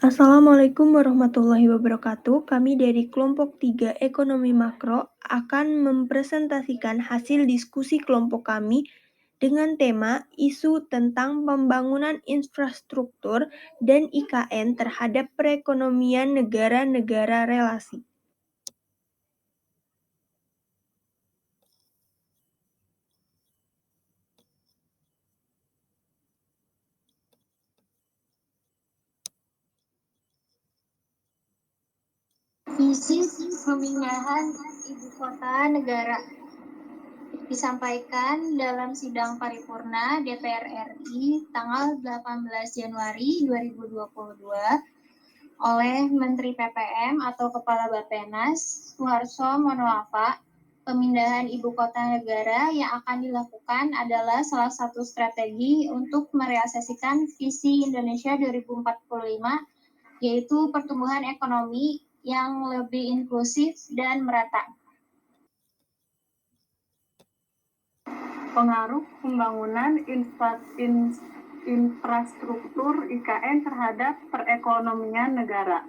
Assalamualaikum warahmatullahi wabarakatuh. Kami dari kelompok 3 Ekonomi Makro akan mempresentasikan hasil diskusi kelompok kami dengan tema isu tentang pembangunan infrastruktur dan IKN terhadap perekonomian negara-negara relasi. Visi pemindahan ibu kota negara disampaikan dalam sidang paripurna DPR RI tanggal 18 Januari 2022 oleh Menteri PPM atau Kepala Bappenas Suharto Monoarfa. Pemindahan ibu kota negara yang akan dilakukan adalah salah satu strategi untuk merealisasikan visi Indonesia 2045, yaitu pertumbuhan ekonomi yang lebih inklusif dan merata. Pengaruh pembangunan infrastruktur IKN terhadap perekonomian negara.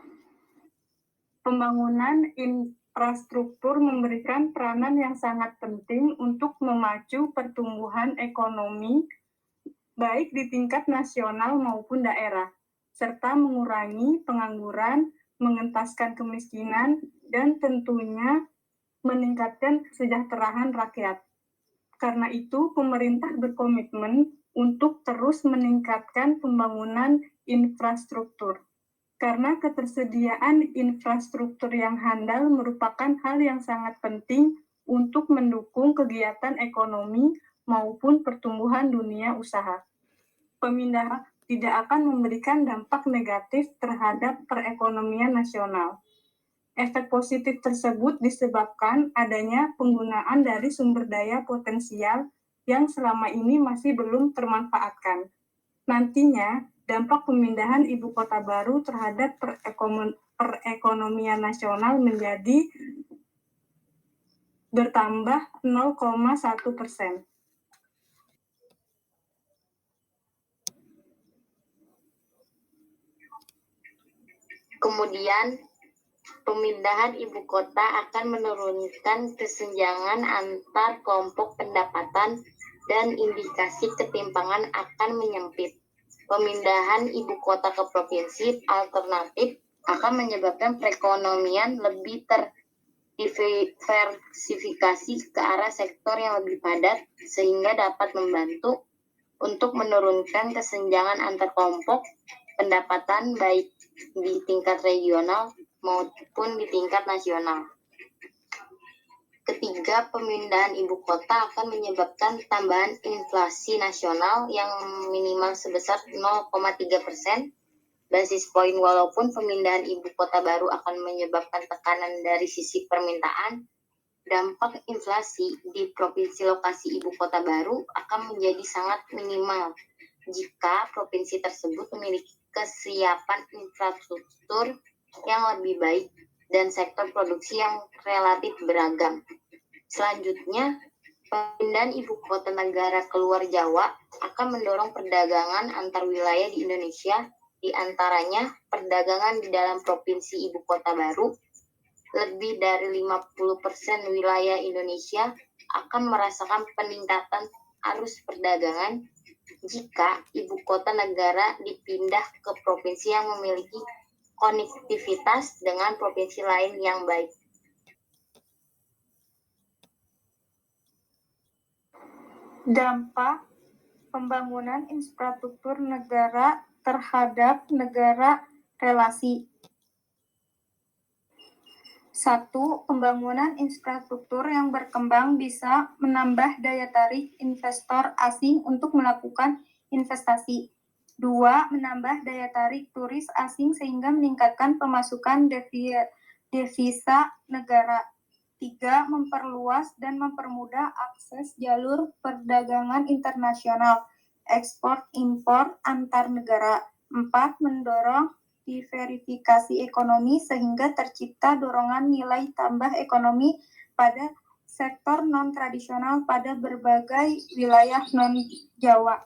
Pembangunan infrastruktur memberikan peranan yang sangat penting untuk memacu pertumbuhan ekonomi baik di tingkat nasional maupun daerah, serta mengurangi pengangguran, mengentaskan kemiskinan, dan tentunya meningkatkan kesejahteraan rakyat. Karena itu, pemerintah berkomitmen untuk terus meningkatkan pembangunan infrastruktur. Karena ketersediaan infrastruktur yang handal merupakan hal yang sangat penting untuk mendukung kegiatan ekonomi maupun pertumbuhan dunia usaha. Pemindahan tidak akan memberikan dampak negatif terhadap perekonomian nasional. Efek positif tersebut disebabkan adanya penggunaan dari sumber daya potensial yang selama ini masih belum termanfaatkan. Nantinya, dampak pemindahan ibu kota baru terhadap perekonomian nasional menjadi bertambah 0,1%. Kemudian, pemindahan ibu kota akan menurunkan kesenjangan antar kelompok pendapatan dan indikasi ketimpangan akan menyempit. Pemindahan ibu kota ke provinsi alternatif akan menyebabkan perekonomian lebih terdiversifikasi ke arah sektor yang lebih padat, sehingga dapat membantu untuk menurunkan kesenjangan antar kelompok pendapatan baik di tingkat regional maupun di tingkat nasional. Ketiga, pemindahan ibu kota akan menyebabkan tambahan inflasi nasional yang minimal sebesar 0,3% basis poin. Walaupun pemindahan ibu kota baru akan menyebabkan tekanan dari sisi permintaan, dampak inflasi di provinsi lokasi ibu kota baru akan menjadi sangat minimal jika provinsi tersebut memiliki kesiapan infrastruktur yang lebih baik dan sektor produksi yang relatif beragam. Selanjutnya, pemindahan ibu kota negara keluar Jawa akan mendorong perdagangan antar wilayah di Indonesia, di antaranya perdagangan di dalam provinsi ibu kota baru. Lebih dari 50% wilayah Indonesia akan merasakan peningkatan arus perdagangan jika ibu kota negara dipindah ke provinsi yang memiliki konektivitas dengan provinsi lain yang baik. Dampak pembangunan infrastruktur negara terhadap negara relasi. 1. Pembangunan infrastruktur yang berkembang bisa menambah daya tarik investor asing untuk melakukan investasi. 2. Menambah daya tarik turis asing sehingga meningkatkan pemasukan devisa negara. 3. Memperluas dan mempermudah akses jalur perdagangan internasional, ekspor-impor antar negara. 4. Mendorong diverifikasi ekonomi sehingga tercipta dorongan nilai tambah ekonomi pada sektor non-tradisional pada berbagai wilayah non-Jawa.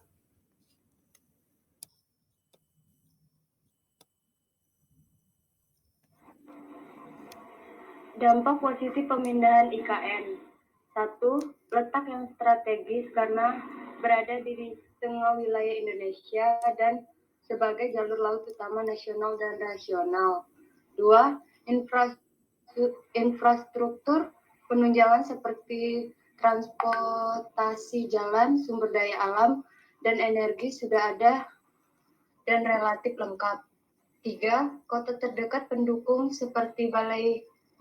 Dampak positif pemindahan IKN. 1. Letak yang strategis karena berada di tengah wilayah Indonesia dan sebagai jalur laut utama nasional dan regional. 2. Infrastruktur penunjang seperti transportasi jalan, sumber daya alam, dan energi sudah ada dan relatif lengkap. 3. Kota terdekat pendukung seperti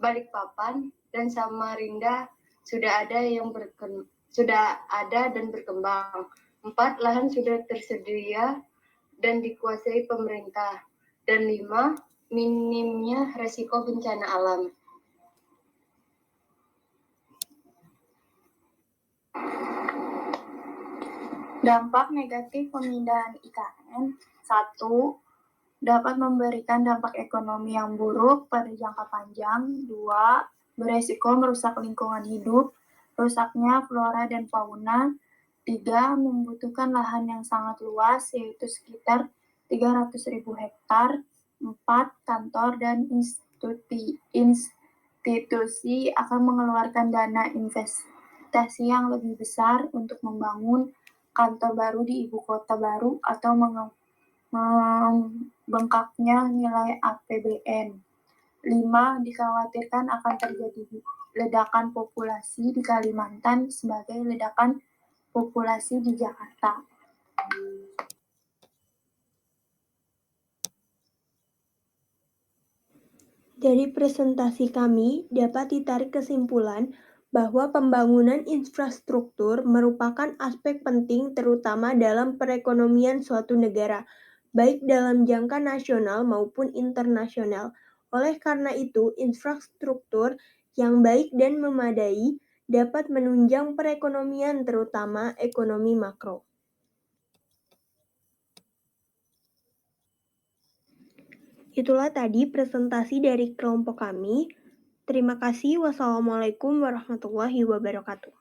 Balikpapan dan Samarinda sudah ada dan berkembang. 4. Lahan sudah tersedia dan dikuasai pemerintah. Dan 5. Minimnya resiko bencana alam. Dampak negatif pemindahan IKN. 1. Dapat memberikan dampak ekonomi yang buruk pada jangka panjang. 2. Beresiko merusak lingkungan hidup, rusaknya flora dan fauna. 3. Membutuhkan lahan yang sangat luas, yaitu sekitar 300.000 hektar. 4. Kantor dan institusi akan mengeluarkan dana investasi yang lebih besar untuk membangun kantor baru di ibu kota baru atau membengkaknya nilai APBN. 5. Dikhawatirkan akan terjadi ledakan populasi di Kalimantan sebagai ledakan populasi di Jakarta. Dari presentasi kami dapat ditarik kesimpulan bahwa pembangunan infrastruktur merupakan aspek penting terutama dalam perekonomian suatu negara, baik dalam jangka nasional maupun internasional. Oleh karena itu, infrastruktur yang baik dan memadai dapat menunjang perekonomian terutama ekonomi makro. Itulah tadi presentasi dari kelompok kami. Terima kasih. Wassalamualaikum warahmatullahi wabarakatuh.